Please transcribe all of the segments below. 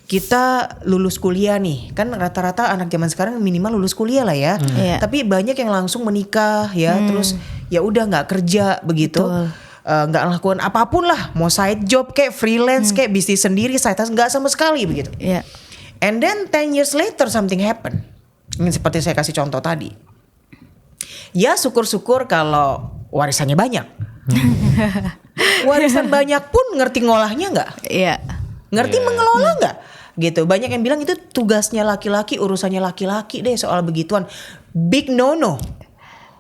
kita lulus kuliah nih, kan rata-rata anak zaman sekarang minimal lulus kuliah lah ya. Tapi banyak yang langsung menikah ya, terus ya udah nggak kerja begitu, nggak lakukan apapun lah, mau side job kayak freelance kayak bisnis sendiri, side hustle nggak sama sekali begitu. And then 10 years later something happen. Ini seperti saya kasih contoh tadi. Ya syukur-syukur kalau warisannya banyak. Warisan banyak pun ngerti ngolahnya nggak? Ngerti mengelola nggak? Gitu. Banyak yang bilang itu tugasnya laki-laki, urusannya laki-laki deh soal begituan. Big no-no.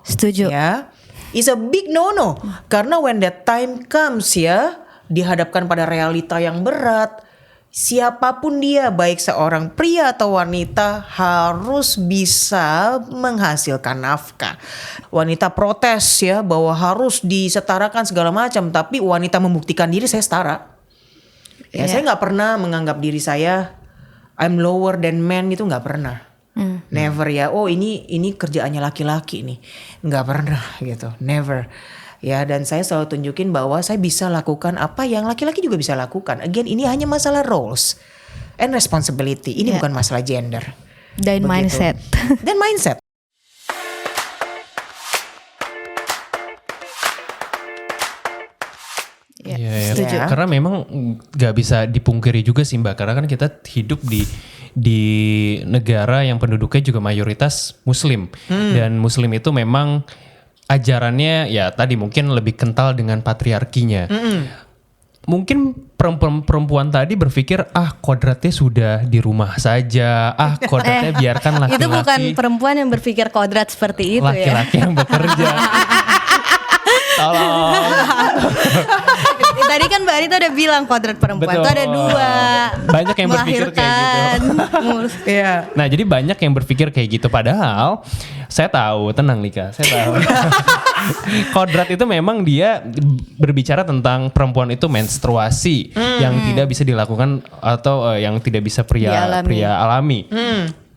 Setuju. Ya, it's a big no-no. Karena when that time comes ya, dihadapkan pada realita yang berat, siapapun dia, baik seorang pria atau wanita, harus bisa menghasilkan nafkah. Wanita protes ya bahwa harus disetarakan segala macam, tapi wanita membuktikan diri saya setara. Ya, saya nggak pernah menganggap diri saya I'm lower than men, itu nggak pernah. Never ya. Oh ini kerjaannya laki-laki nih, nggak pernah gitu. Never. Ya, dan saya selalu tunjukin bahwa saya bisa lakukan apa yang laki-laki juga bisa lakukan. Again, ini hanya masalah roles and responsibility. Ini bukan masalah gender. Dan begitu. mindset. Dan mindset. Setuju. Karena memang gak bisa dipungkiri juga sih Mbak, karena kan kita hidup di negara yang penduduknya juga mayoritas Muslim, dan Muslim itu memang ajarannya ya tadi mungkin lebih kental dengan patriarkinya. Mungkin perempuan tadi berpikir kodratnya sudah di rumah saja, kodratnya biarkan laki-laki. Itu bukan perempuan yang berpikir kodrat seperti itu laki-laki yang bekerja. Tolong. Tadi kan Mbak Anita udah bilang kodrat perempuan itu ada 2. Banyak yang berpikir kayak gitu. Nah jadi banyak yang berpikir kayak gitu. Padahal saya tahu, tenang Lika, saya tahu. Kodrat itu memang dia berbicara tentang perempuan itu menstruasi yang tidak bisa dilakukan atau yang tidak bisa pria alami.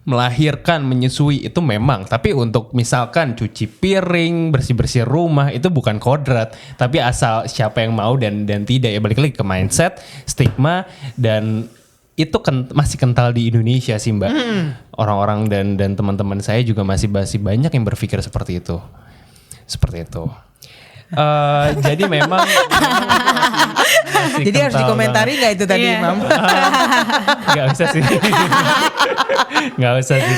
Melahirkan, menyusui itu memang, tapi untuk misalkan cuci piring, bersih-bersih rumah itu bukan kodrat, tapi asal siapa yang mau dan tidak, ya balik lagi ke mindset, stigma, dan itu masih kental di Indonesia sih Mbak. Orang-orang dan teman-teman saya juga masih banyak yang berpikir seperti itu. Jadi memang jadi harus dikomentari nggak itu tadi Imam? Nggak usah sih. Nggak usah sih.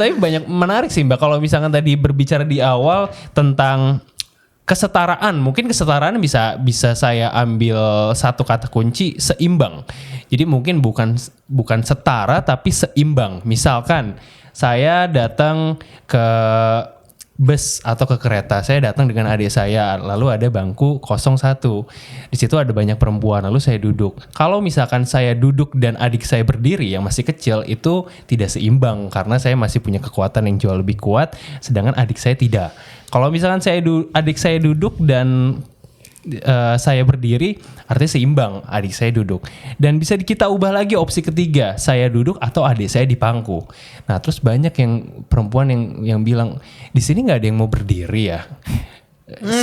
Tapi banyak menarik sih Mbak. Kalau misalkan tadi berbicara di awal tentang kesetaraan, mungkin kesetaraan bisa saya ambil satu kata kunci, seimbang. Jadi mungkin bukan setara tapi seimbang. Misalkan saya datang ke bus atau ke kereta, saya datang dengan adik saya, lalu ada bangku 01. Di situ ada banyak perempuan, lalu saya duduk. Kalau misalkan saya duduk dan adik saya berdiri yang masih kecil, itu tidak seimbang karena saya masih punya kekuatan yang jauh lebih kuat, sedangkan adik saya tidak. Kalau misalkan adik saya duduk dan saya berdiri, artinya seimbang, adik saya duduk. Dan bisa kita ubah lagi opsi ketiga, saya duduk atau adik saya di pangku. Nah terus banyak yang perempuan yang bilang, di sini nggak ada yang mau berdiri ya.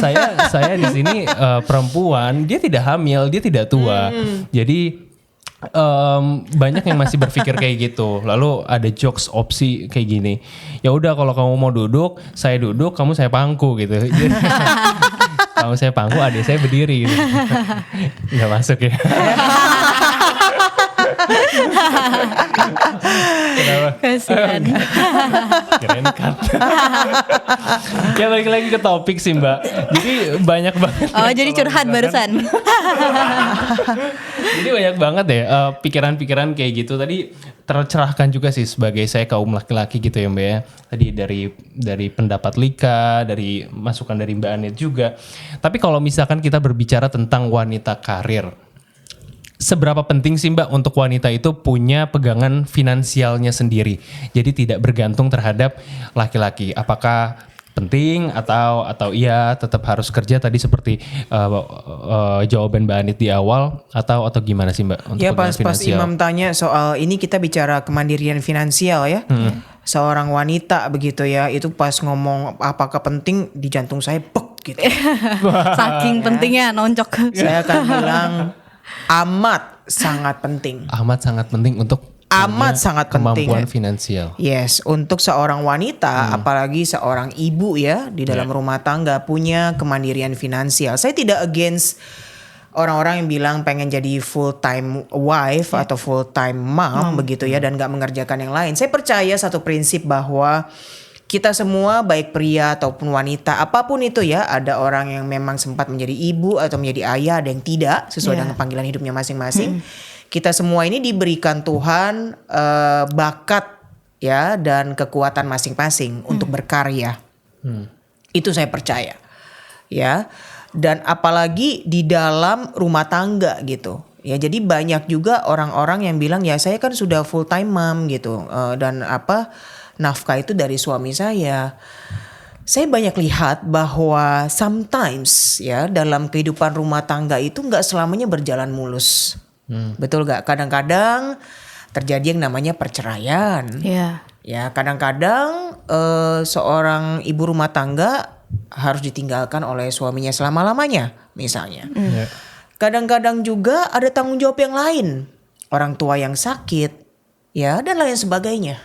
Saya di sini perempuan, dia tidak hamil, dia tidak tua. Jadi banyak yang masih berpikir kayak gitu. Lalu ada jokes opsi kayak gini, ya udah kalau kamu mau duduk, saya duduk, kamu saya pangku gitu. Kamu saya pangku, adik saya berdiri gitu. Nggak masuk ya. Kenapa? Kasihan. Keren kan. Ya balik lagi ke topik sih Mbak. Jadi banyak banget. Oh jadi curhat barusan. Jadi banyak banget ya pikiran-pikiran kayak gitu. Tadi tercerahkan juga sih sebagai saya kaum laki-laki gitu ya Mbak ya. Tadi dari pendapat Lika, dari masukan dari Mbak Anit juga. Tapi kalau misalkan kita berbicara tentang wanita karir, seberapa penting sih Mbak untuk wanita itu punya pegangan finansialnya sendiri, jadi tidak bergantung terhadap laki-laki? Apakah penting atau iya tetap harus kerja tadi seperti jawaban Mbak Anit di awal, atau gimana sih Mbak untuk pegangan finansial? Pas Imam tanya soal ini, kita bicara kemandirian finansial ya. Seorang wanita begitu ya, itu pas ngomong apakah penting, di jantung saya bek gitu. Saking pentingnya noncok. Saya akan bilang amat sangat penting. Amat sangat penting untuk Amat punya sangat penting. kemampuan finansial. Yes, untuk seorang wanita, apalagi seorang ibu ya di dalam rumah tangga punya kemandirian finansial. Saya tidak against orang-orang yang bilang pengen jadi full time wife atau full time mom begitu ya dan gak mengerjakan yang lain. Saya percaya satu prinsip bahwa kita semua baik pria ataupun wanita apapun itu ya, ada orang yang memang sempat menjadi ibu atau menjadi ayah, ada yang tidak sesuai dengan panggilan hidupnya masing-masing. Kita semua ini diberikan Tuhan bakat ya dan kekuatan masing-masing untuk berkarya. Itu saya percaya. Ya. Dan apalagi di dalam rumah tangga gitu. Ya, jadi banyak juga orang-orang yang bilang ya saya kan sudah full time mom gitu. Dan nafkah itu dari suami saya. Saya banyak lihat bahwa sometimes ya dalam kehidupan rumah tangga itu nggak selamanya berjalan mulus. Betul gak? Kadang-kadang terjadi yang namanya perceraian. Ya, kadang-kadang seorang ibu rumah tangga harus ditinggalkan oleh suaminya selama-lamanya misalnya. Kadang-kadang juga ada tanggung jawab yang lain. Orang tua yang sakit ya dan lain sebagainya.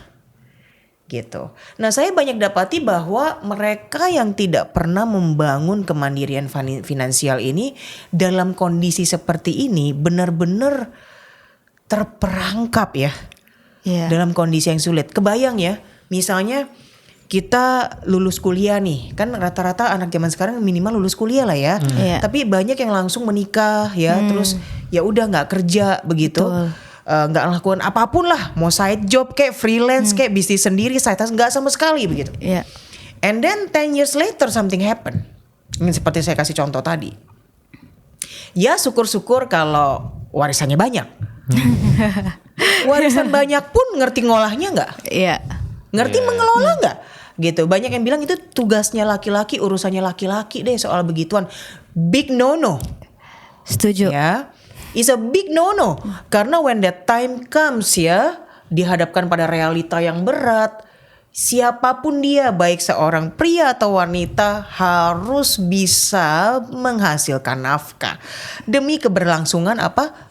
Gitu. Nah, saya banyak dapati bahwa mereka yang tidak pernah membangun kemandirian finansial ini dalam kondisi seperti ini benar-benar terperangkap ya. Dalam kondisi yang sulit. Kebayang ya, misalnya kita lulus kuliah nih, kan rata-rata anak zaman sekarang minimal lulus kuliah lah ya. Tapi banyak yang langsung menikah ya, terus ya udah nggak kerja begitu. Nggak lakukan apapun lah, mau side job kayak freelance kayak bisnis sendiri, side task nggak sama sekali begitu. And then 10 years later something happen. Ini seperti saya kasih contoh tadi. Ya syukur-syukur kalau warisannya banyak. Warisan banyak pun ngerti ngolahnya nggak? Ngerti mengelola nggak? Gitu. Banyak yang bilang itu tugasnya laki-laki, urusannya laki-laki deh soal begituan. Big no-no. Setuju. Ya. It's a big no-no. Karena when that time comes ya, dihadapkan pada realita yang berat, siapapun dia, baik seorang pria atau wanita, harus bisa menghasilkan nafkah demi keberlangsungan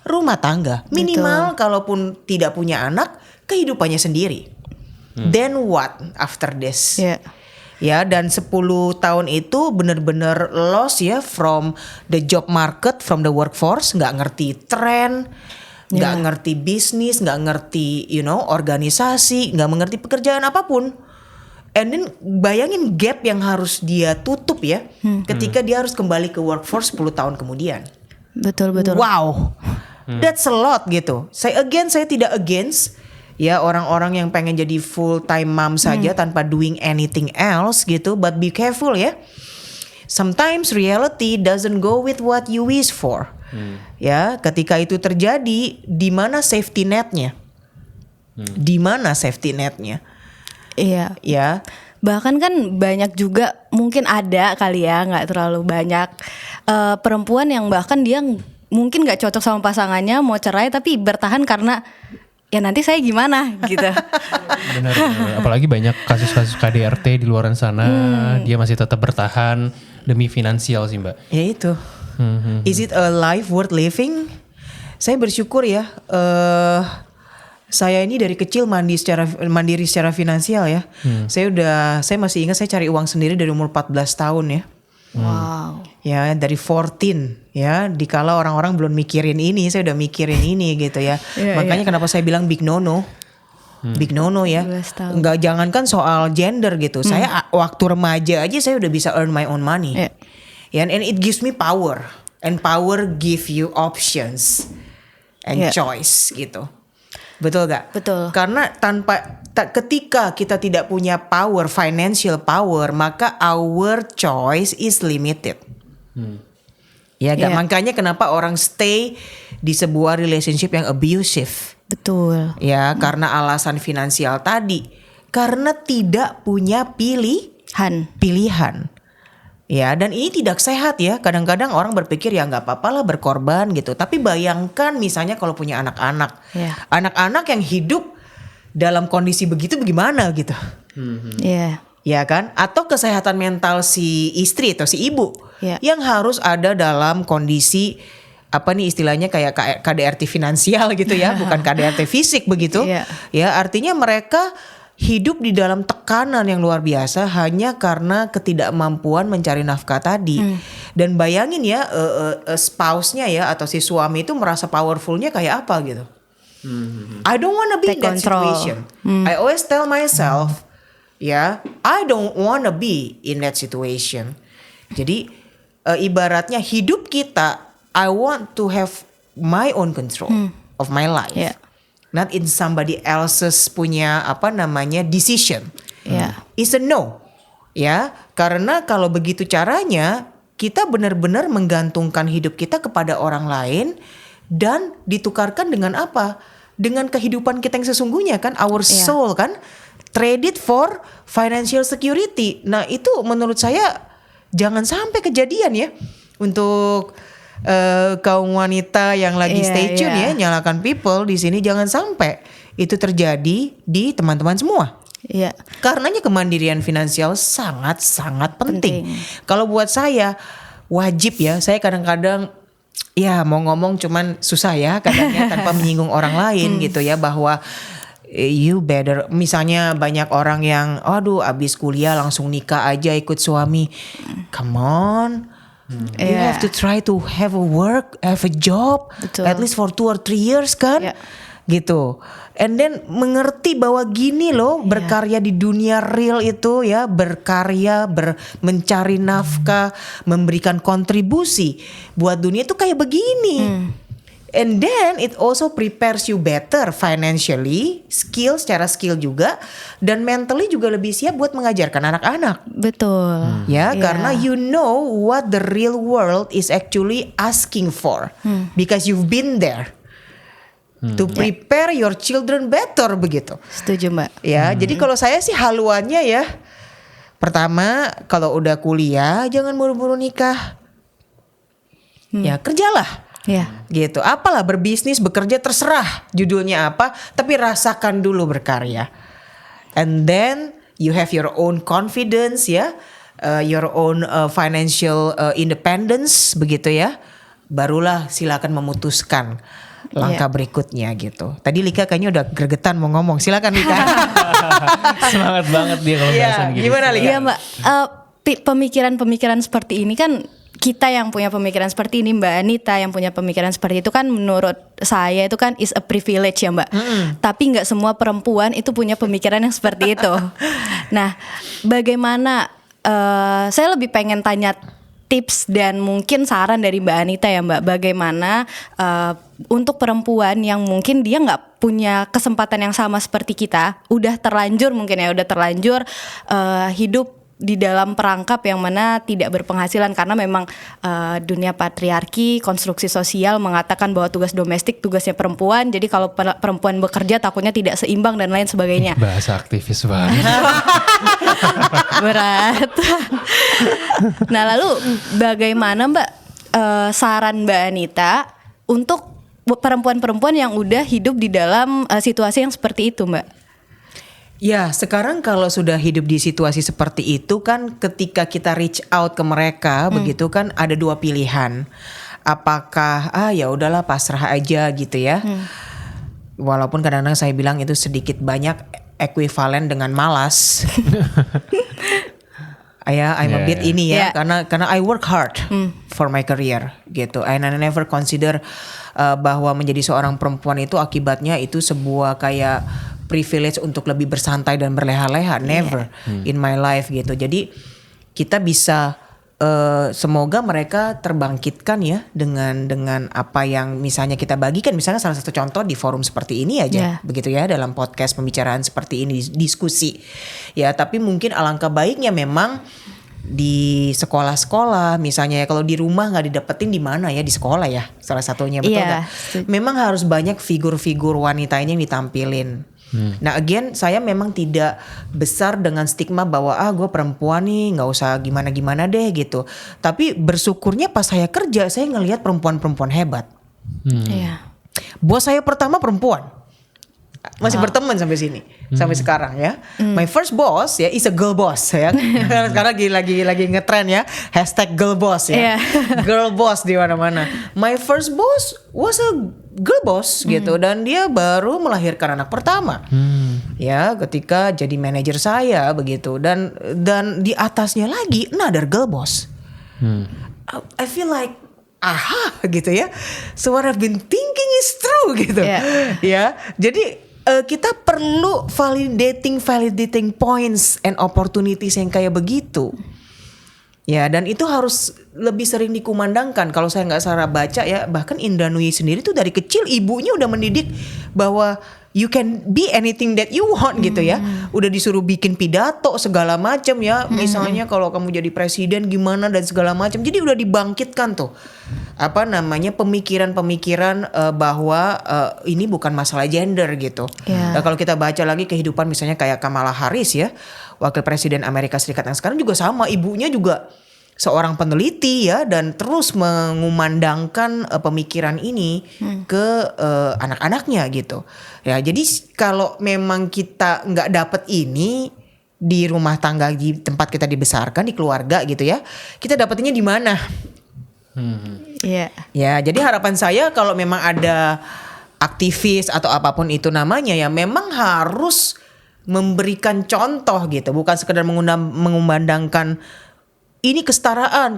rumah tangga. Minimal kalaupun tidak punya anak, kehidupannya sendiri. Then what after this? Ya, dan 10 tahun itu benar-benar lost ya from the job market, from the workforce, nggak ngerti tren, nggak ngerti bisnis, nggak ngerti organisasi, nggak mengerti pekerjaan apapun. And then bayangin gap yang harus dia tutup ya, ketika dia harus kembali ke workforce 10 tahun kemudian. Betul. Wow, that's a lot gitu. Saya tidak against. Ya orang-orang yang pengen jadi full time mom saja tanpa doing anything else gitu. But be careful ya. Sometimes reality doesn't go with what you wish for. Ya, ketika itu terjadi, di mana safety netnya? Di mana safety netnya? Iya. Ya. Bahkan kan banyak juga, mungkin ada kali ya, nggak terlalu banyak perempuan yang bahkan dia mungkin nggak cocok sama pasangannya, mau cerai tapi bertahan karena ya nanti saya gimana gitu. Benar. Apalagi banyak kasus-kasus KDRT di luaran sana, dia masih tetap bertahan demi finansial sih Mbak. Ya itu. Is it a life worth living? Saya bersyukur ya. Saya ini dari kecil mandiri secara finansial ya. Saya masih ingat saya cari uang sendiri dari umur 14 tahun ya. Wow. Ya dari 14 ya, dikala orang-orang belum mikirin ini, saya udah mikirin ini gitu ya. Makanya kenapa saya bilang big no-no. Big no-no ya. Enggak, jangankan soal gender gitu. Saya waktu remaja aja saya udah bisa earn my own money. Ya, and it gives me power. And power give you options and choice gitu. Betul gak? Betul. Karena ketika kita tidak punya power, financial power, maka our choice is limited. Ya gak? Makanya kenapa orang stay di sebuah relationship yang abusive. Betul. Ya, karena alasan finansial tadi. Karena tidak punya pilihan. Ya, dan ini tidak sehat ya. Kadang-kadang orang berpikir ya nggak apa-apa lah berkorban gitu. Tapi bayangkan misalnya kalau punya anak-anak, anak-anak yang hidup dalam kondisi begitu bagaimana gitu. Ya kan? Atau kesehatan mental si istri atau si ibu yang harus ada dalam kondisi apa nih istilahnya kayak KDRT finansial gitu ya, bukan KDRT fisik begitu. Iya. Ya, artinya mereka hidup di dalam tekanan yang luar biasa hanya karena ketidakmampuan mencari nafkah tadi. Dan bayangin ya, spouse-nya ya atau si suami itu merasa powerful-nya kayak apa gitu. I don't wanna be in Take that control. situation. I always tell myself, ya, I don't wanna be in that situation. Jadi ibaratnya hidup kita, I want to have my own control of my life, Yeah. not in somebody else's punya decision. Yeah. It's a no, ya, karena kalau begitu caranya kita benar-benar menggantungkan hidup kita kepada orang lain dan ditukarkan dengan apa? Dengan kehidupan kita yang sesungguhnya kan, our soul kan, trade it for financial security. Nah itu menurut saya jangan sampai kejadian ya untuk kaum wanita yang lagi stay tune ya, nyalakan people di sini, jangan sampai itu terjadi di teman-teman semua. Iya. Karenanya kemandirian finansial sangat-sangat penting. Kalau buat saya wajib ya, saya kadang-kadang ya mau ngomong cuman susah ya kadangnya tanpa menyinggung orang lain gitu ya, bahwa you better, misalnya banyak orang yang aduh abis kuliah langsung nikah aja ikut suami. Come on. You have to try to have a work, have a job, Betul. at least for 2 or 3 years kan, gitu. And then mengerti bahwa gini loh berkarya di dunia real itu ya, berkarya, mencari nafkah, memberikan kontribusi buat dunia itu kayak begini. And then it also prepares you better financially, secara skill juga, dan mentally juga lebih siap buat mengajarkan anak-anak. Betul. Ya, karena you know what the real world is actually asking for, because you've been there to prepare your children better begitu. Setuju Mbak. Ya, jadi kalau saya sih haluannya ya, pertama kalau udah kuliah jangan buru-buru nikah, ya kerjalah. Ya. Gitu, apalah berbisnis, bekerja terserah judulnya apa, tapi rasakan dulu berkarya. And then you have your own confidence ya, your own financial independence begitu ya. Barulah silakan memutuskan langkah berikutnya gitu. Tadi Lika kayaknya udah gregetan mau ngomong. Silakan Lika. Semangat banget dia kalau bahasan gini. Gimana Lika? Iya Mbak, pemikiran-pemikiran seperti ini kan, kita yang punya pemikiran seperti ini, Mbak Anita yang punya pemikiran seperti itu kan, menurut saya itu kan is a privilege ya Mbak. Tapi nggak semua perempuan itu punya pemikiran yang seperti itu. Nah, bagaimana? Saya lebih pengen tanya tips dan mungkin saran dari Mbak Anita ya Mbak. Bagaimana untuk perempuan yang mungkin dia nggak punya kesempatan yang sama seperti kita, udah terlanjur hidup di dalam perangkap yang mana tidak berpenghasilan karena memang dunia patriarki, konstruksi sosial mengatakan bahwa tugas domestik tugasnya perempuan. Jadi kalau perempuan bekerja takutnya tidak seimbang dan lain sebagainya. Bahasa aktivis banget. Berat. Nah, lalu bagaimana Mbak saran Mbak Anita untuk perempuan-perempuan yang udah hidup di dalam situasi yang seperti itu Mbak? Ya, sekarang kalau sudah hidup di situasi seperti itu kan, ketika kita reach out ke mereka begitu kan, ada 2 pilihan. Apakah ya udahlah pasrah aja gitu ya. Walaupun kadang-kadang saya bilang itu sedikit banyak ekuivalen dengan malas. I'm a bit ini ya, karena I work hard for my career gitu. And I never consider bahwa menjadi seorang perempuan itu akibatnya itu sebuah kayak privilege untuk lebih bersantai dan berleha-leha. Never in my life gitu. Jadi kita bisa semoga mereka terbangkitkan ya dengan apa yang misalnya kita bagikan. Misalnya salah satu contoh di forum seperti ini aja, begitu ya, dalam podcast pembicaraan seperti ini, diskusi ya. Tapi mungkin alangkah baiknya memang di sekolah-sekolah misalnya ya, kalau di rumah nggak didapetin di mana ya, di sekolah ya salah satunya, betul nggak? Memang harus banyak figur-figur wanita ini yang ditampilin. Nah again, saya memang tidak besar dengan stigma bahwa gue perempuan nih nggak usah gimana-gimana deh gitu. Tapi bersyukurnya pas saya kerja saya ngelihat perempuan-perempuan hebat. Bos saya pertama perempuan. masih berteman sampai sini, sampai sekarang ya. My first boss ya is a girl boss ya. Sekarang lagi ngetren ya, #girl boss ya. Girl boss di mana-mana. My first boss was a girl boss gitu, dan dia baru melahirkan anak pertama. Ya, ketika jadi manajer saya begitu, dan di atasnya lagi another girl boss. I feel like aha gitu ya. So what I've been thinking is true gitu. Ya. Jadi kita perlu validating points and opportunities yang kayak begitu. Ya, dan itu harus lebih sering dikumandangkan. Kalau saya nggak salah baca ya, bahkan Indra Nui sendiri tuh dari kecil ibunya udah mendidik bahwa you can be anything that you want gitu ya. Udah disuruh bikin pidato segala macam ya. Misalnya kalau kamu jadi presiden gimana dan segala macam. Jadi udah dibangkitkan tuh pemikiran-pemikiran bahwa ini bukan masalah gender gitu. Nah, kalau kita baca lagi kehidupan misalnya kayak Kamala Harris ya, wakil presiden Amerika Serikat yang sekarang juga sama, ibunya juga seorang peneliti ya, dan terus mengumandangkan pemikiran ini ke anak-anaknya gitu. Ya, jadi kalau memang kita nggak dapet ini di rumah tangga, di tempat kita dibesarkan, di keluarga gitu ya, kita dapetnya di mana? Ya, jadi harapan saya kalau memang ada aktivis atau apapun itu namanya ya, memang harus memberikan contoh gitu, bukan sekedar mengumandangkan ini kesetaraan,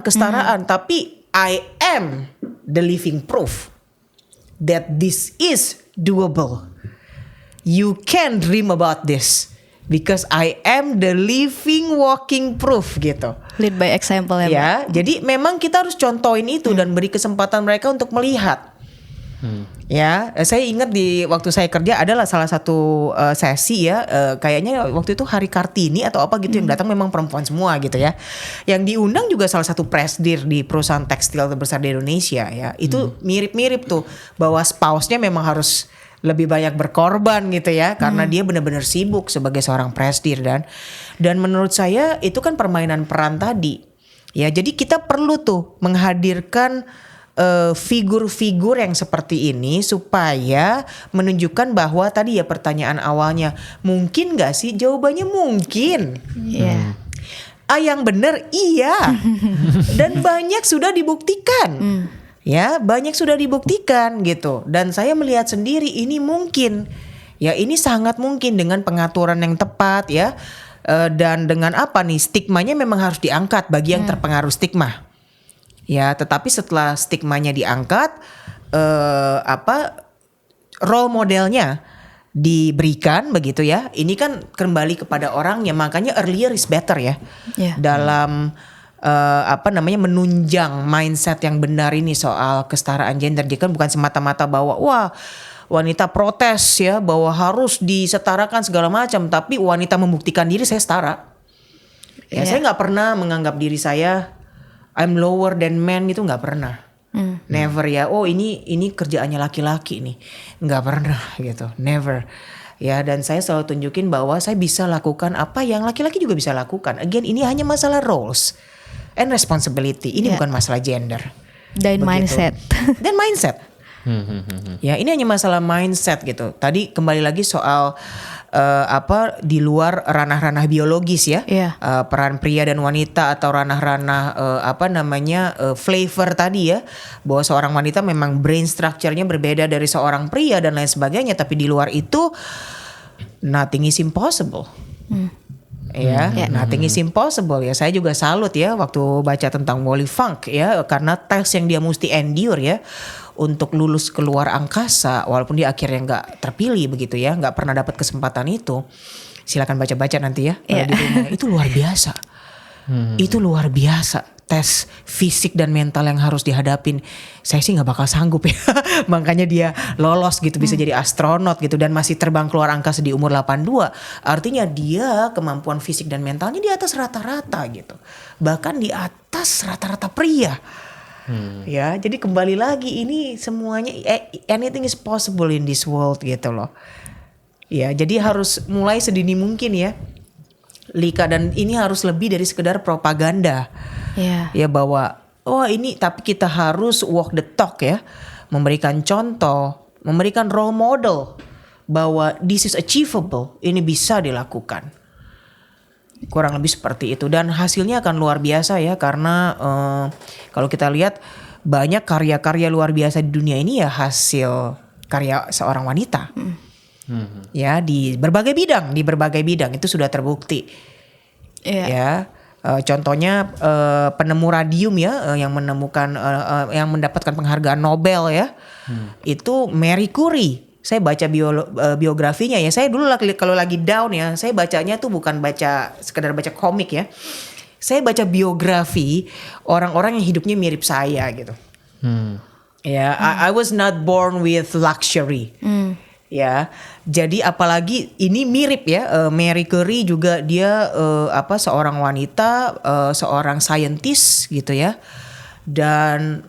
tapi I am the living proof that this is doable. You can dream about this because I am the living walking proof gitu. Lead by example ya. Ya, jadi memang kita harus contohin itu dan beri kesempatan mereka untuk melihat. Ya, saya ingat di waktu saya kerja adalah salah satu sesi ya, kayaknya waktu itu Hari Kartini atau apa gitu, yang datang memang perempuan semua gitu ya. Yang diundang juga salah satu presidir di perusahaan tekstil terbesar di Indonesia ya. Itu mirip-mirip tuh, bahwa spouse-nya memang harus lebih banyak berkorban gitu ya, karena dia benar-benar sibuk sebagai seorang presidir, dan menurut saya itu kan permainan peran tadi. Ya, jadi kita perlu tuh menghadirkan figur-figur yang seperti ini supaya menunjukkan bahwa tadi ya pertanyaan awalnya, mungkin gak sih? Jawabannya mungkin. Yang benar iya. Dan banyak sudah dibuktikan. Ya, banyak sudah dibuktikan gitu. Dan saya melihat sendiri ini mungkin. Ya, ini sangat mungkin dengan pengaturan yang tepat ya. Dan dengan apa nih, stigmanya memang harus diangkat bagi yang terpengaruh stigma. Ya, tetapi setelah stigmanya diangkat, role modelnya diberikan begitu ya. Ini kan kembali kepada orangnya, makanya earlier is better ya. Dalam menunjang mindset yang benar ini soal kesetaraan gender. Dia kan bukan semata-mata bahwa wah wanita protes ya, bahwa harus disetarakan segala macam, tapi wanita membuktikan diri saya setara. Ya, saya nggak pernah menganggap diri saya I'm lower than men gitu, nggak pernah. Never ya. Oh ini kerjaannya laki-laki nih, nggak pernah gitu. Never. Ya, dan saya selalu tunjukin bahwa saya bisa lakukan apa yang laki-laki juga bisa lakukan. Again, ini hanya masalah roles and responsibility. Ini bukan masalah gender. Dan mindset. Dan mindset. Ya, ini hanya masalah mindset gitu. Tadi kembali lagi soal di luar ranah-ranah biologis ya. Peran pria dan wanita atau ranah-ranah flavor tadi ya. Bahwa seorang wanita memang brain structure-nya berbeda dari seorang pria dan lain sebagainya, tapi di luar itu nothing is impossible. Nothing is impossible ya. Saya juga salut ya waktu baca tentang Wally Funk ya, karena tes yang dia mesti endure ya untuk lulus keluar angkasa, walaupun dia akhirnya nggak terpilih begitu ya, nggak pernah dapat kesempatan itu. Silakan baca-baca nanti ya di rumah. Itu luar biasa. Itu luar biasa. Tes fisik dan mental yang harus dihadapin. Saya sih nggak bakal sanggup ya. Makanya dia lolos gitu, bisa jadi astronot gitu, dan masih terbang keluar angkasa di umur 82. Artinya dia kemampuan fisik dan mentalnya di atas rata-rata gitu. Bahkan di atas rata-rata pria. Ya, jadi kembali lagi ini semuanya anything is possible in this world gitu loh. Ya, jadi harus mulai sedini mungkin ya, Lika, dan ini harus lebih dari sekedar propaganda. Ya, bahwa ini, tapi kita harus walk the talk ya, memberikan contoh, memberikan role model bahwa this is achievable, ini bisa dilakukan. Kurang lebih seperti itu, dan hasilnya akan luar biasa ya, karena kalau kita lihat banyak karya-karya luar biasa di dunia ini ya hasil karya seorang wanita. Ya, di berbagai bidang itu sudah terbukti. Ya, contohnya penemu radium ya, yang menemukan yang mendapatkan penghargaan Nobel ya, itu Marie Curie. Saya baca biografinya ya. Saya dulu kalau lagi down ya, saya bacanya tuh bukan sekedar baca komik ya. Saya baca biografi orang-orang yang hidupnya mirip saya gitu. Ya, I was not born with luxury. Ya, jadi apalagi ini mirip ya, Marie Curie juga dia seorang wanita, seorang saintis gitu ya, dan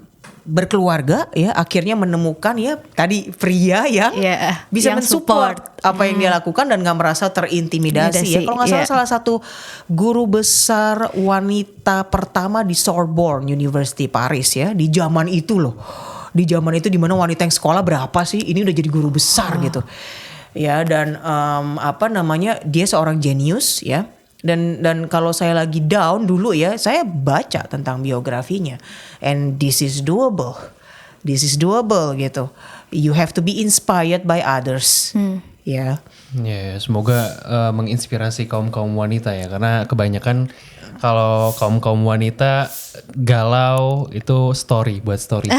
berkeluarga ya, akhirnya menemukan ya tadi pria yang bisa yang mensupport apa yang dia lakukan dan nggak merasa terintimidasi ya. Kalau nggak salah satu guru besar wanita pertama di Sorbonne University Paris ya, di zaman itu loh. Di zaman itu, di mana wanita yang sekolah berapa sih, ini udah jadi guru besar gitu ya. Dan dia seorang jenius ya, dan kalau saya lagi down dulu ya, saya baca tentang biografinya, and this is doable gitu. You have to be inspired by others. Ya. Ya, semoga menginspirasi kaum wanita ya, karena kebanyakan kalau kaum wanita galau itu buat story.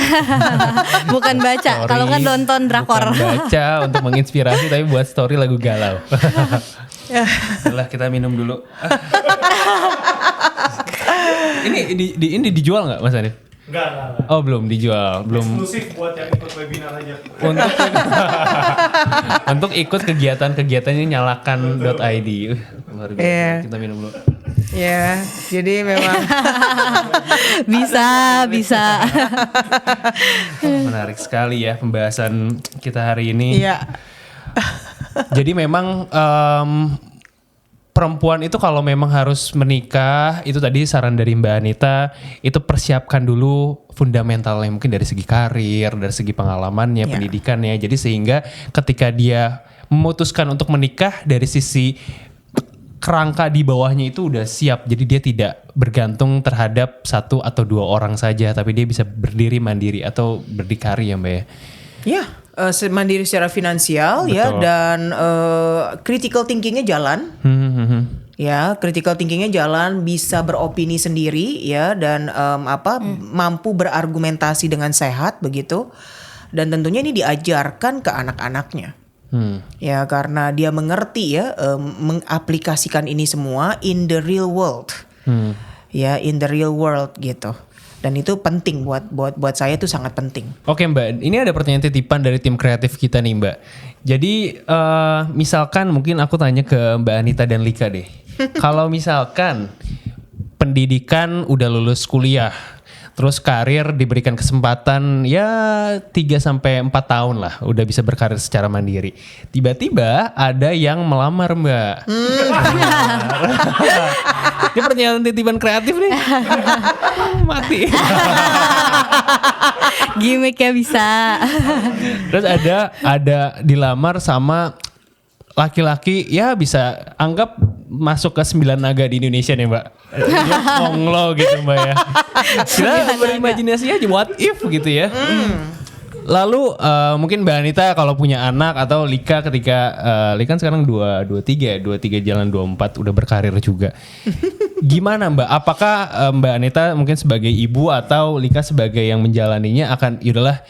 Bukan baca, kalau kan nonton drakor. Bukan baca untuk menginspirasi, tapi buat story lagu galau. Setelah kita minum dulu. Ini dijual nggak Mas Hanif? Enggak. Oh, belum dijual, belum. Eksklusif buat yang ikut webinar aja. Untuk ikut kegiatan-kegiatannya nyalakan.id. Luar biasa. Kita minum dulu. Ya, jadi memang bisa. Menarik sekali ya pembahasan kita hari ini. Iya. Jadi memang perempuan itu kalau memang harus menikah, itu tadi saran dari Mbak Anita, itu persiapkan dulu fundamentalnya, mungkin dari segi karir, dari segi pengalamannya, pendidikannya. Jadi sehingga ketika dia memutuskan untuk menikah, dari sisi kerangka di bawahnya itu udah siap. Jadi dia tidak bergantung terhadap satu atau dua orang saja, tapi dia bisa berdiri mandiri atau berdikari ya Mbak ya. Ya, mandiri secara finansial. Betul. Ya, dan critical thinkingnya jalan. Ya, critical thinkingnya jalan, bisa beropini sendiri ya, dan mampu berargumentasi dengan sehat begitu. Dan tentunya ini diajarkan ke anak-anaknya. Ya, karena dia mengerti ya, mengaplikasikan ini semua in the real world. Ya, in the real world gitu. Dan itu penting buat saya, itu sangat penting. Oke Mbak, ini ada pertanyaan titipan dari tim kreatif kita nih Mbak. Jadi misalkan mungkin aku tanya ke Mbak Anita dan Lika deh. Kalau misalkan pendidikan udah lulus kuliah, terus karir diberikan kesempatan ya 3-4 tahun lah, udah bisa berkarir secara mandiri. Tiba-tiba ada yang melamar Mbak. Ini pertanyaan titipan kreatif nih. Mati. Gimiknya bisa. Terus ada dilamar sama laki-laki ya, bisa anggap masuk ke 9 naga di Indonesia nih Mbak. Dia Konglo gitu Mbak ya. Kita berimajinasi aja what if gitu ya. Lalu mungkin Mbak Anita kalau punya anak, atau Lika ketika Lika kan sekarang 23 jalan 24, udah berkarir juga. Gimana Mbak? Apakah Mbak Anita mungkin sebagai ibu atau Lika sebagai yang menjalaninya akan yaudahlah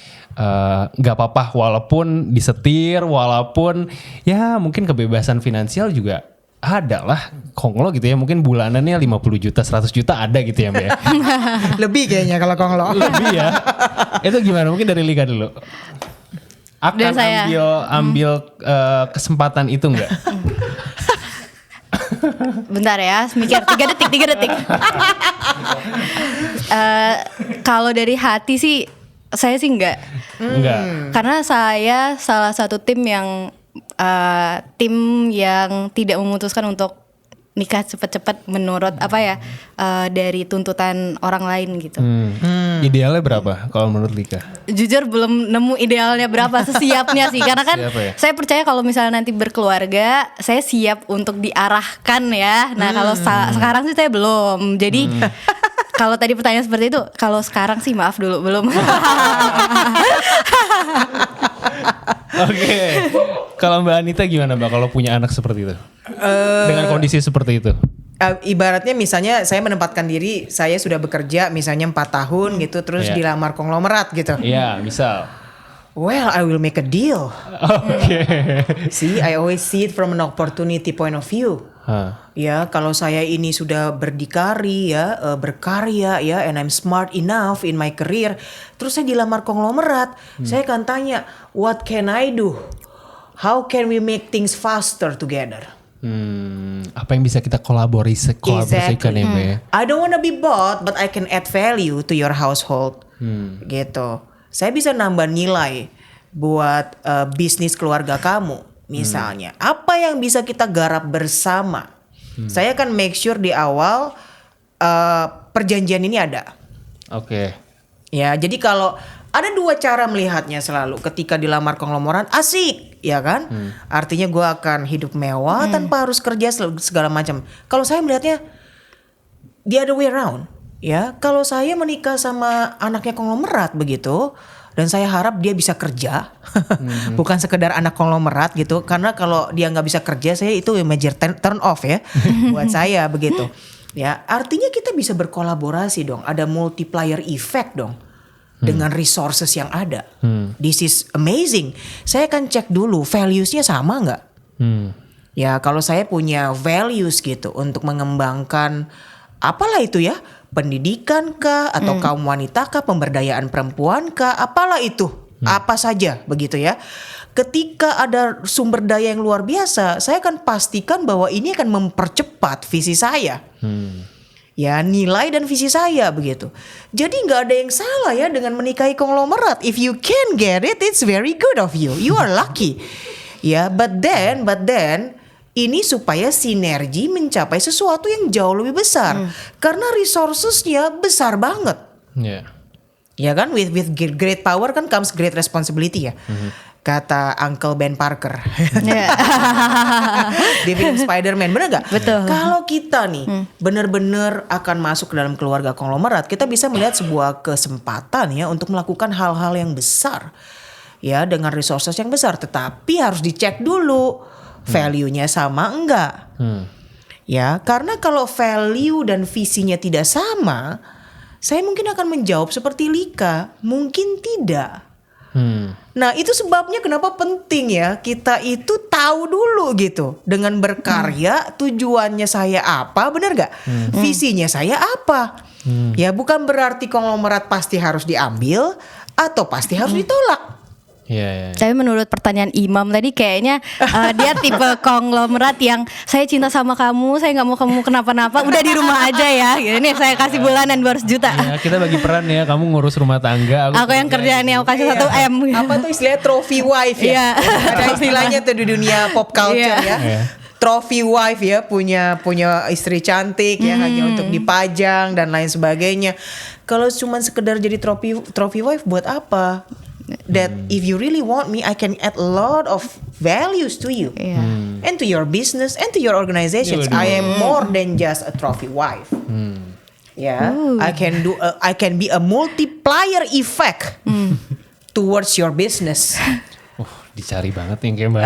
gak apa-apa walaupun disetir, walaupun ya mungkin kebebasan finansial juga ada lah, Konglo gitu ya, mungkin bulanannya 50 juta 100 juta ada gitu ya Mbak ya. Lebih kayaknya kalau Konglo. Lebih ya. Itu gimana? Mungkin dari Lika dulu. Akan ambil kesempatan itu enggak? Bentar ya, mikir 3 detik. Kalau dari hati sih, saya sih enggak. Karena saya salah satu tim yang tidak memutuskan untuk nikah cepat-cepat menurut dari tuntutan orang lain gitu. Idealnya berapa kalau menurut Lika? Jujur belum nemu idealnya berapa, sesiapnya sih. Karena kan Siap ya? saya percaya kalau misalnya nanti berkeluarga, saya siap untuk diarahkan ya. Nah kalau sekarang sih saya belum. Jadi kalau tadi pertanyaan seperti itu, kalau sekarang sih maaf dulu belum. Oke. Kalau Mbak Anita gimana Mbak kalau punya anak seperti itu? Dengan kondisi seperti itu? Ibaratnya misalnya saya menempatkan diri, saya sudah bekerja misalnya 4 tahun gitu, terus Iya. dilamar konglomerat gitu. Iya, misal. Well, I will make a deal. Oke. See, I always see it from an opportunity point of view. Hah. Ya, kalau saya ini sudah berdikari ya, berkarya ya, and I'm smart enough in my career, terus saya dilamar konglomerat, saya akan tanya, what can I do? How can we make things faster together? Apa yang bisa kita kolaborasikan ya Mbak ya? I don't wanna be bought, but I can add value to your household. Gitu. Saya bisa nambah nilai buat bisnis keluarga kamu, misalnya. Apa yang bisa kita garap bersama? Saya akan make sure di awal perjanjian ini ada. Oke. Ya, jadi kalau ada 2 cara melihatnya selalu. Ketika dilamar konglomerat, asik, ya kan? Artinya gue akan hidup mewah tanpa harus kerja segala macam. Kalau saya melihatnya the other way around, ya. Kalau saya menikah sama anaknya konglomerat begitu, dan saya harap dia bisa kerja, bukan sekedar anak konglomerat gitu. Karena kalau dia nggak bisa kerja, saya itu major turn off ya, buat saya begitu. Ya, artinya kita bisa berkolaborasi dong. Ada multiplier effect dong. Dengan resources yang ada. This is amazing. Saya akan cek dulu values-nya sama nggak? Ya kalau saya punya values gitu untuk mengembangkan apalah itu ya, pendidikan kah atau kaum wanita kah, pemberdayaan perempuan kah, apalah itu, apa saja begitu ya. Ketika ada sumber daya yang luar biasa, saya akan pastikan bahwa ini akan mempercepat visi saya. Ya nilai dan visi saya begitu. Jadi nggak ada yang salah ya dengan menikahi konglomerat. If you can get it, it's very good of you. You are lucky. Ya, but then ini supaya sinergi mencapai sesuatu yang jauh lebih besar. Karena resourcesnya besar banget. Iya. Ya kan, with great power kan comes great responsibility ya. Kata Uncle Ben Parker di film Spider-Man, bener gak? Betul. Kalau kita nih bener-bener akan masuk ke dalam keluarga konglomerat, kita bisa melihat sebuah kesempatan ya untuk melakukan hal-hal yang besar ya dengan resources yang besar. Tetapi harus dicek dulu value-nya sama enggak. Ya, karena kalau value dan visinya tidak sama, saya mungkin akan menjawab seperti Lika, mungkin tidak. Nah itu sebabnya kenapa penting ya kita itu tahu dulu gitu. Dengan berkarya tujuannya saya apa, benar gak? Visinya saya apa? Ya bukan berarti konglomerat pasti harus diambil atau pasti harus ditolak. Iya. Tapi menurut pertanyaan Imam tadi kayaknya dia tipe konglomerat yang saya cinta sama kamu, saya nggak mau kamu kenapa-napa, udah di rumah aja ya. Ini saya kasih bulanan 200 juta. Ya, kita bagi peran ya, kamu ngurus rumah tangga, Aku yang kerjaannya aku kasih 1 M. Apa tuh istilahnya trophy wife ya? Iya. Ada istilahnya tuh di dunia pop culture Iya. ya. Trophy wife ya, punya istri cantik ya, hanya untuk dipajang dan lain sebagainya. Kalau cuma sekedar jadi trophy wife buat apa? That if you really want me, I can add a lot of values to you and to your business and to your organizations. I am more than just a trophy wife. Yeah, I can be a multiplier effect towards your business. Dicari banget yang kayak Mbak.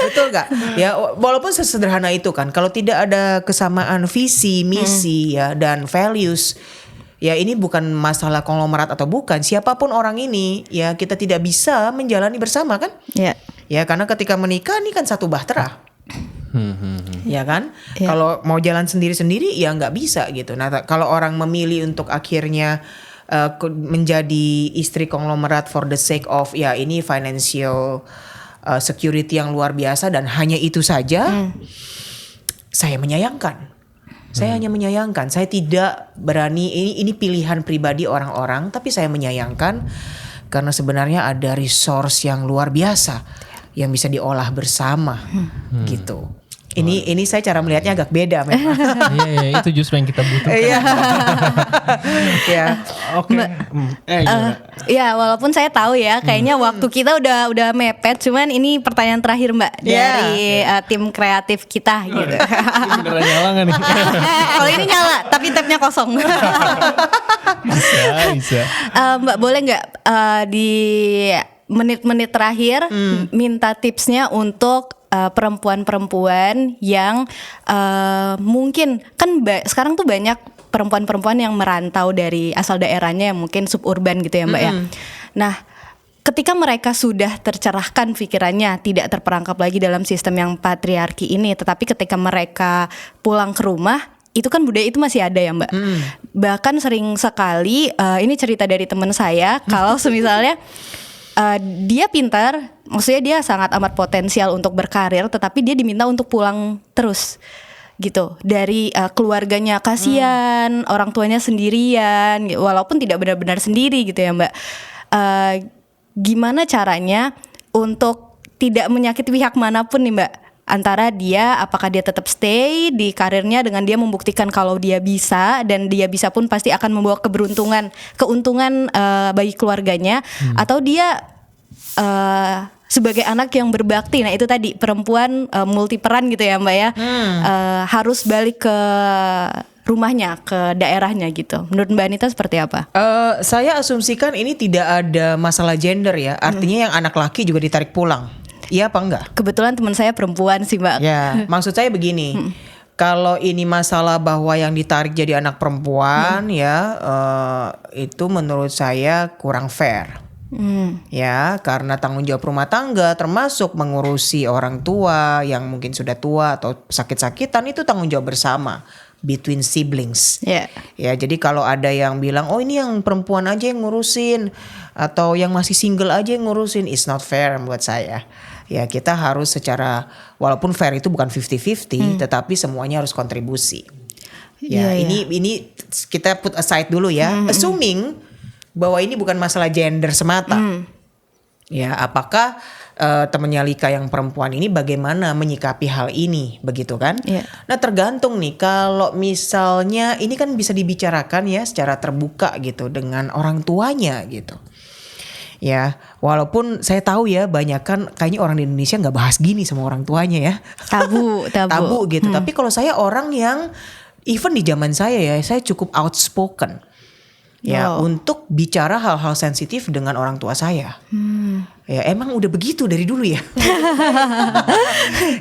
Betul gak? Ya, walaupun sesederhana itu kan, kalau tidak ada kesamaan visi, misi ya dan values. Ya ini bukan masalah konglomerat atau bukan, siapapun orang ini ya kita tidak bisa menjalani bersama kan? Iya. Ya karena ketika menikah ini kan satu bahtera. Ya kan? Iya. Kalau mau jalan sendiri-sendiri ya nggak bisa gitu. Nah kalau orang memilih untuk akhirnya menjadi istri konglomerat for the sake of ya ini financial security yang luar biasa dan hanya itu saja, saya menyayangkan. Saya hanya menyayangkan, saya tidak berani, ini pilihan pribadi orang-orang, tapi saya menyayangkan karena sebenarnya ada resource yang luar biasa yang bisa diolah bersama gitu. Ini saya cara melihatnya agak beda memang. Iya, itu justru yang kita butuhkan. Iya. Ya. Oke. Ya walaupun saya tahu ya kayaknya waktu kita udah mepet, cuman ini pertanyaan terakhir Mbak dari tim kreatif kita gitu. Ini beneran nyala gak nih? Kalau ini nyala tapi tabnya kosong. Bisa. Mbak boleh nggak di menit-menit terakhir minta tipsnya untuk perempuan-perempuan yang mungkin kan sekarang tuh banyak perempuan-perempuan yang merantau dari asal daerahnya yang mungkin suburban gitu ya Mbak ya. Nah, ketika mereka sudah tercerahkan pikirannya, tidak terperangkap lagi dalam sistem yang patriarki ini, tetapi ketika mereka pulang ke rumah, itu kan budaya itu masih ada ya Mbak. Bahkan sering sekali, ini cerita dari teman saya, kalau semisalnya dia pintar, maksudnya dia sangat amat potensial untuk berkarir, tetapi dia diminta untuk pulang terus gitu dari keluarganya, kasihan orang tuanya sendirian, walaupun tidak benar-benar sendiri gitu ya Mbak. Gimana caranya untuk tidak menyakiti pihak manapun nih Mbak, antara dia apakah dia tetap stay di karirnya dengan dia membuktikan kalau dia bisa, dan dia bisa pun pasti akan membawa keuntungan bagi keluarganya, atau dia sebagai anak yang berbakti. Nah itu tadi perempuan multi peran gitu ya Mbak ya, harus balik ke rumahnya, ke daerahnya gitu. Menurut Mbak Anita seperti apa? Saya asumsikan ini tidak ada masalah gender ya. Artinya yang anak laki juga ditarik pulang. Iya apa enggak? Kebetulan teman saya perempuan sih Mbak. Ya, maksud saya begini. Kalau ini masalah bahwa yang ditarik jadi anak perempuan ya, itu menurut saya kurang fair. Ya, karena tanggung jawab rumah tangga termasuk mengurusi orang tua yang mungkin sudah tua atau sakit-sakitan, itu tanggung jawab bersama between siblings. Yeah. Ya, jadi kalau ada yang bilang oh ini yang perempuan aja yang ngurusin atau yang masih single aja yang ngurusin, it's not fair buat saya. Ya, kita harus secara, walaupun fair itu bukan 50-50, tetapi semuanya harus kontribusi. Ya, ini kita put aside dulu ya, assuming bahwa ini bukan masalah gender semata. Ya, apakah temannya Lika yang perempuan ini bagaimana menyikapi hal ini, begitu kan? Yeah. Nah, tergantung nih, kalau misalnya ini kan bisa dibicarakan ya secara terbuka gitu dengan orang tuanya gitu. Ya, walaupun saya tahu ya banyak kan kayaknya orang di Indonesia nggak bahas gini sama orang tuanya ya. Tabu gitu. Tapi kalau saya orang yang even di zaman saya cukup outspoken. Ya, untuk bicara hal-hal sensitif dengan orang tua saya. Ya, emang udah begitu dari dulu ya.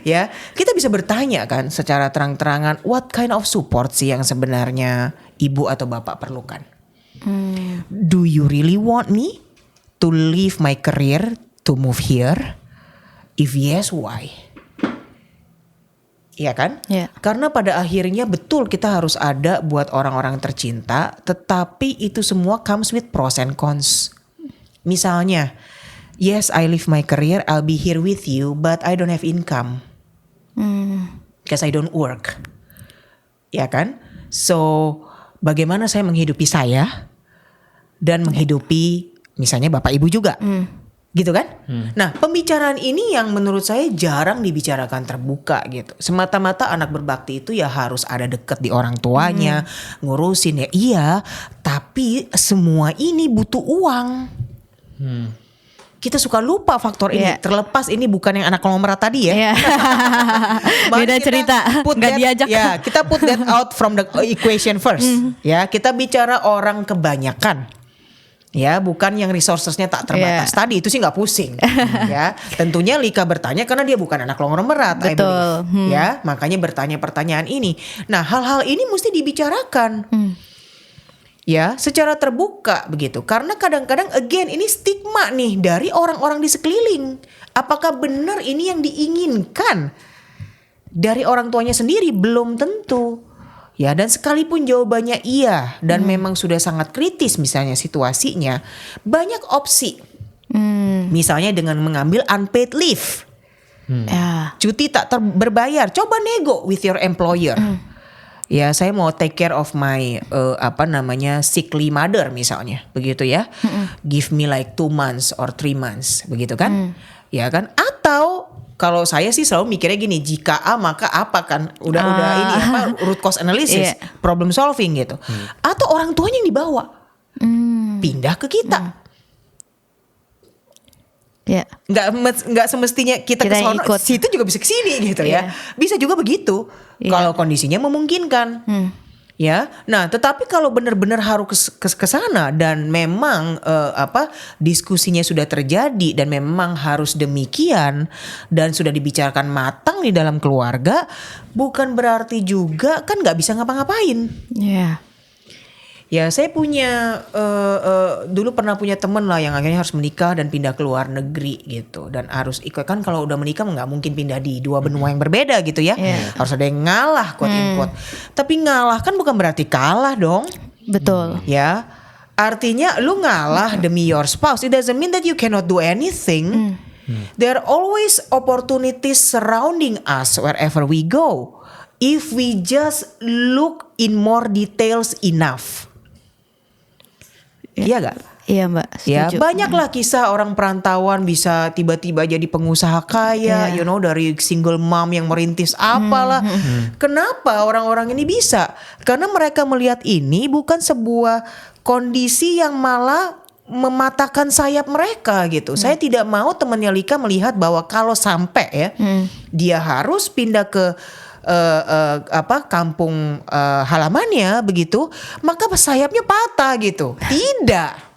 Ya, kita bisa bertanya kan secara terang-terangan, what kind of support sih yang sebenarnya ibu atau bapak perlukan? Do you really want me to leave my career to move here? If yes, why? Iya kan? Yeah. Karena pada akhirnya betul kita harus ada buat orang-orang tercinta, tetapi itu semua comes with pros and cons. Misalnya, yes, I live my career, I'll be here with you, but I don't have income. Because I don't work. Ya kan? So, bagaimana saya menghidupi saya dan menghidupi misalnya bapak ibu juga. Gitu kan? Nah, pembicaraan ini yang menurut saya jarang dibicarakan terbuka gitu. Semata-mata anak berbakti itu ya harus ada deket di orang tuanya, ngurusin ya iya, tapi semua ini butuh uang. Kita suka lupa faktor ini. Terlepas ini bukan yang anak konglomerat tadi ya. Beda cerita, nggak diajak. Ya, kita put that out from the equation first. Ya, kita bicara orang kebanyakan. Ya, bukan yang resourcesnya tak terbatas tadi, itu sih nggak pusing. Ya, tentunya Lika bertanya karena dia bukan anak konglomerat, betul. Ya, makanya bertanya pertanyaan ini. Nah, hal-hal ini mesti dibicarakan. Ya, secara terbuka begitu. Karena kadang-kadang again ini stigma nih dari orang-orang di sekeliling. Apakah benar ini yang diinginkan dari orang tuanya sendiri? Belum tentu. Ya, dan sekalipun jawabannya iya dan memang sudah sangat kritis misalnya situasinya, banyak opsi. Misalnya dengan mengambil unpaid leave. Cuti tak berbayar, coba nego with your employer. Ya, saya mau take care of my sickly mother misalnya, begitu ya. Give me like 2 months or 3 months, begitu kan? Ya kan? Atau kalau saya sih selalu mikirnya gini, jika A maka apa kan, udah ini apa root cause analysis, problem solving gitu. Atau orang tuanya yang dibawa pindah ke kita. Ya. Nggak semestinya kita ke yang sono, ikut. situ juga bisa ke sini gitu ya. Bisa juga begitu kalau kondisinya memungkinkan. Ya. Nah, tetapi kalau benar-benar harus ke sana dan memang diskusinya sudah terjadi dan memang harus demikian dan sudah dibicarakan matang di dalam keluarga, bukan berarti juga kan nggak bisa ngapa-ngapain. Iya. Ya, saya punya dulu pernah punya temen lah yang akhirnya harus menikah dan pindah ke luar negeri gitu, dan harus ikut, kan kalau udah menikah nggak mungkin pindah di dua benua yang berbeda gitu ya. Harus ada yang ngalah quote unquote. Tapi ngalah kan bukan berarti kalah dong. Betul. Ya, artinya lu ngalah demi your spouse, it doesn't mean that you cannot do anything. There are always opportunities surrounding us wherever we go if we just look in more details enough. Iya gak? Iya Mbak, Ya, setuju. banyaklah kisah orang perantauan bisa tiba-tiba jadi pengusaha kaya, dari single mom yang merintis apalah. Kenapa orang-orang ini bisa? Karena mereka melihat ini bukan sebuah kondisi yang malah mematahkan sayap mereka gitu. Saya tidak mau temannya Lika melihat bahwa kalau sampai ya dia harus pindah ke kampung halamannya begitu, maka sayapnya patah gitu. Tidak.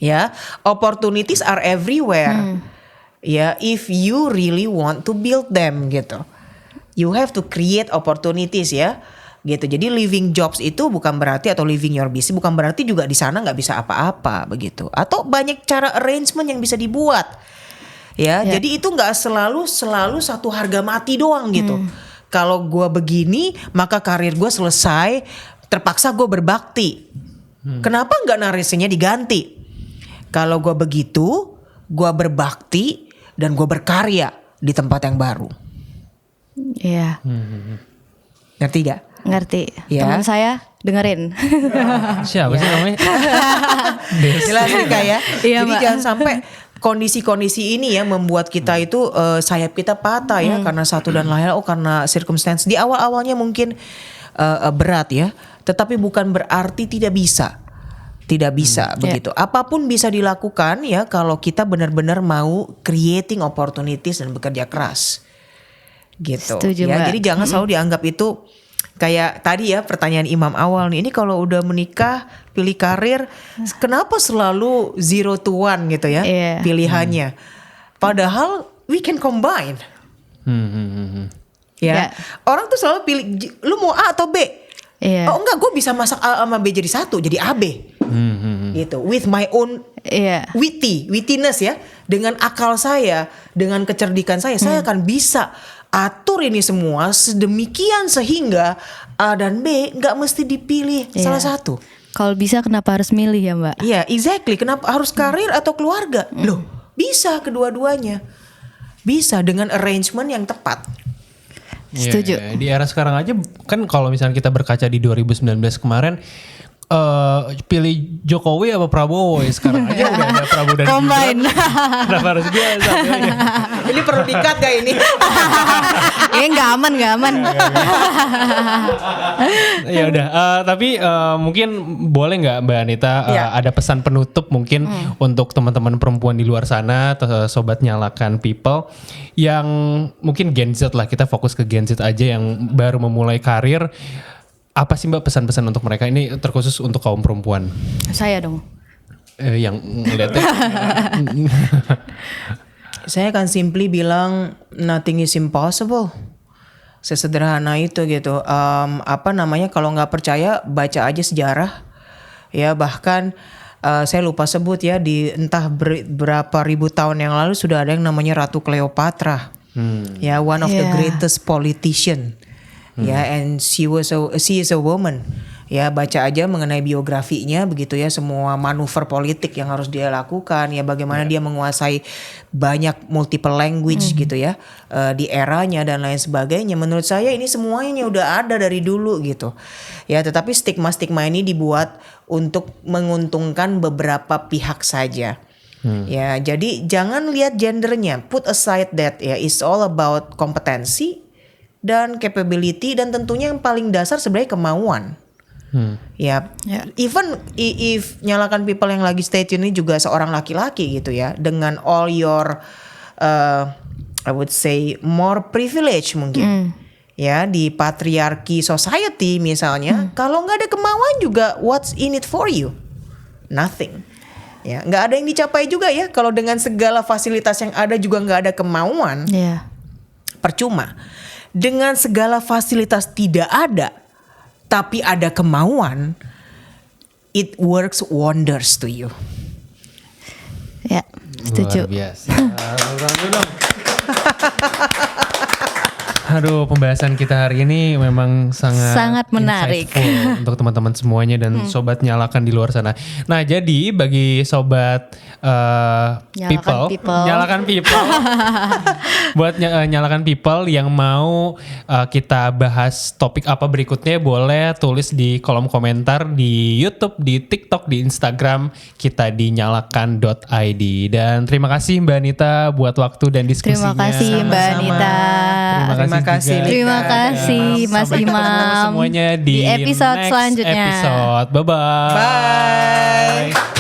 Ya, opportunities are everywhere. Ya, if you really want to build them gitu. You have to create opportunities ya. Gitu. Jadi living jobs itu bukan berarti, atau living your business bukan berarti juga di sana nggak bisa apa-apa begitu. Atau banyak cara arrangement yang bisa dibuat. Ya, jadi itu nggak selalu satu harga mati doang gitu. Kalau gue begini maka karir gue selesai, terpaksa gue berbakti. Kenapa nggak narasinya diganti? Kalau gue begitu, gue berbakti dan gue berkarya di tempat yang baru. Iya. Ngerti gak? Ngerti. Ya. Teman saya dengerin. Siapa sih namanya? Jelas Rika ya. Iya, Jadi Mbak. jangan sampai kondisi-kondisi ini ya membuat kita itu sayap kita patah ya karena satu dan lain, karena circumstance di awal-awalnya mungkin berat ya, tetapi bukan berarti tidak bisa begitu. Apapun bisa dilakukan ya kalau kita benar-benar mau creating opportunities dan bekerja keras gitu. Setuju, ya. Mbak. Jadi jangan selalu dianggap itu kayak tadi ya pertanyaan Imam awal nih, ini kalau udah menikah pilih karir, kenapa selalu 0 to 1 gitu ya pilihannya? Padahal we can combine. Ya, orang tuh selalu pilih, lu mau A atau B? Oh enggak, gue bisa masak A sama B jadi satu, jadi AB. Gitu, with my own wittiness ya, dengan akal saya, dengan kecerdikan saya akan bisa atur ini semua sedemikian sehingga A dan B nggak mesti dipilih salah satu. Kalau bisa kenapa harus milih ya Mbak? Iya, exactly. Kenapa harus karir atau keluarga? Loh, bisa kedua-duanya. Bisa dengan arrangement yang tepat. Setuju. Ya, di era sekarang aja kan kalau misalnya kita berkaca di 2019 kemarin, pilih Jokowi apa Prabowo ya, sekarang aja udah ada Prabowo dan Combine. Gibran. Kenapa harus dia? Ini perlu di-cut gak ini? Nggak aman. Ya udah, tapi mungkin boleh nggak Mbak Anita ada pesan penutup mungkin untuk teman-teman perempuan di luar sana atau sobat nyalakan people yang mungkin Gen Z lah, kita fokus ke Gen Z aja yang baru memulai karir. Apa sih Mbak pesan-pesan untuk mereka, ini terkhusus untuk kaum perempuan? Saya dong. Yang ngeliatnya. Saya akan simply bilang nothing is impossible. Sesederhana itu gitu. Kalau nggak percaya baca aja sejarah. Ya, bahkan saya lupa sebut ya, di entah berapa ribu tahun yang lalu sudah ada yang namanya Ratu Cleopatra. Ya, one of the greatest politician. Ya, and she is a woman. Ya, baca aja mengenai biografinya begitu ya, semua manuver politik yang harus dia lakukan ya, bagaimana dia menguasai banyak multiple language gitu ya di eranya dan lain sebagainya. Menurut saya ini semuanya udah ada dari dulu gitu. Ya, tetapi stigma-stigma ini dibuat untuk menguntungkan beberapa pihak saja. Ya, jadi jangan lihat gendernya. Put aside that ya, it's all about kompetensi dan capability dan tentunya yang paling dasar sebenarnya kemauan. Ya, even if Nyalakan People yang lagi stay tune ini juga seorang laki-laki gitu ya, dengan all your I would say more privilege mungkin. Ya, di patriarchy society misalnya, kalau nggak ada kemauan juga what's in it for you? Nothing. Ya, nggak ada yang dicapai juga ya kalau dengan segala fasilitas yang ada juga nggak ada kemauan. Percuma. Dengan segala fasilitas tidak ada tapi ada kemauan, it works wonders to you. Ya, setuju. Luar biasa. Aduh, pembahasan kita hari ini memang sangat menarik insightful untuk teman-teman semuanya dan sobat Nyalakan di luar sana. Nah, jadi bagi sobat Nyalakan People buat Nyalakan People yang mau kita bahas topik apa berikutnya, boleh tulis di kolom komentar di YouTube, di TikTok, di Instagram kita di nyalakan.id. Dan terima kasih Mbak Anita buat waktu dan diskusinya. Terima kasih Mbak Anita. Terima kasih Mas Imam. Semuanya di episode next selanjutnya. episode. Bye-bye. Bye.